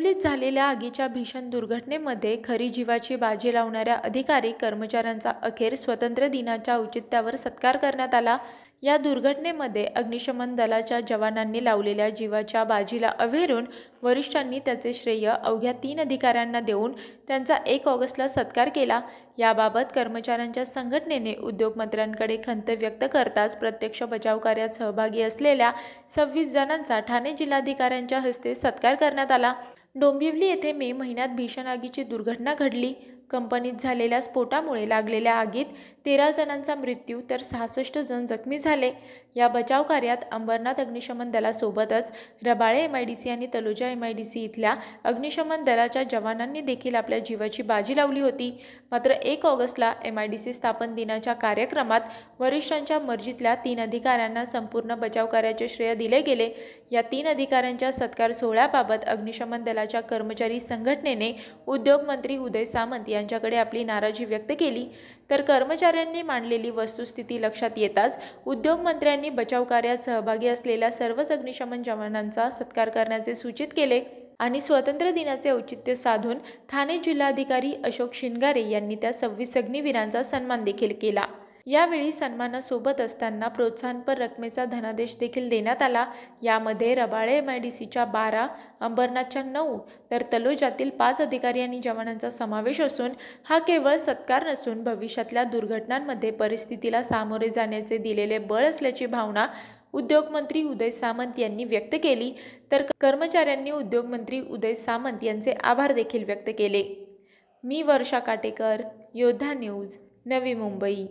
डोंबिवलीत झालेल्या आगीच्या भीषण दुर्घटनेमध्ये खरी जीवाची बाजी लावणाऱ्या अधिकारी कर्मचाऱ्यांचा अखेर स्वातंत्र्य दिनाच्या औचित्यावर सत्कार करण्यात आला। या दुर्घटनेमध्ये अग्निशमन दलाच्या जवानांनी लावलेल्या जीवाच्या बाजीला अव्हेरून वरिष्ठांनी त्याचे श्रेय अवघ्या 3 अधिकाऱ्यांना देऊन त्यांचा 1 ऑगस्टला सत्कार केला। याबाबत कर्मचाऱ्यांच्या संघटनेने उद्योगमंत्र्यांकडे खंत व्यक्त करताच प्रत्यक्ष बचाव कार्यात सहभागी असलेल्या 26 जणांचा ठाणे जिल्हाधिकाऱ्यांच्या हस्ते सत्कार करण्यात आला। डोंबिवली येथे मे महिन्यात भीषण आगीची दुर्घटना घडली। कंपनीत झालेल्या स्फोटामुळे लागलेल्या आगीत 13 जणांचा मृत्यू तर 66 जण जखमी झाले। या बचाव कार्यात अंबरनाथ अग्निशमन दलासोबतच रबाळे MIDC आणि तलोजा MIDC इथल्या अग्निशमन दलाच्या जवानांनी देखील आपल्या जीवाची बाजी लावली होती। मात्र 1 ऑगस्टला MIDC स्थापन दिनाच्या कार्यक्रमात वरिष्ठांच्या मर्जीतल्या 3 अधिकाऱ्यांना संपूर्ण बचाव कार्याचे श्रेय दिले गेले। या 3 अधिकाऱ्यांच्या सत्कार सोहळ्याबाबत अग्निशमन दलाच्या कर्मचारी संघटनेने उद्योगमंत्री उदय सामंत यांच्याकडे आपली नाराजी व्यक्त केली। तर कर्मचाऱ्यांनी मांडलेली वस्तुस्थिती लक्षात येताच उद्योगमंत्र्यांनी बचाव कार्यात सहभागी असलेल्या सर्वच अग्निशमन जवानांचा सत्कार करण्याचे सूचित केले आणि स्वातंत्र्य दिनाचे औचित्य साधून ठाणे जिल्हाधिकारी अशोक शिनगारे यांनी त्या 26 अग्निवीरांचा सन्मान देखील केला। यावेळी सन्मानासोबत असताना प्रोत्साहनपर रकमेचा धनादेश देखील देण्यात आला। यामध्ये रबाळे MIDCच्या 12, अंबरनाथच्या 9 तर तलोजातील 5 अधिकारी आणि जवानांचा समावेश असून हा केवळ सत्कार नसून भविष्यातल्या दुर्घटनांमध्ये परिस्थितीला सामोरे जाण्याचे दिलेले बळ असल्याची भावना उद्योगमंत्री उदय सामंत यांनी व्यक्त केली। तर कर्मचाऱ्यांनी उद्योगमंत्री उदय सामंत यांचे आभार देखील व्यक्त केले। मी वर्षा काटेकर, योद्धा न्यूज, नवी मुंबई।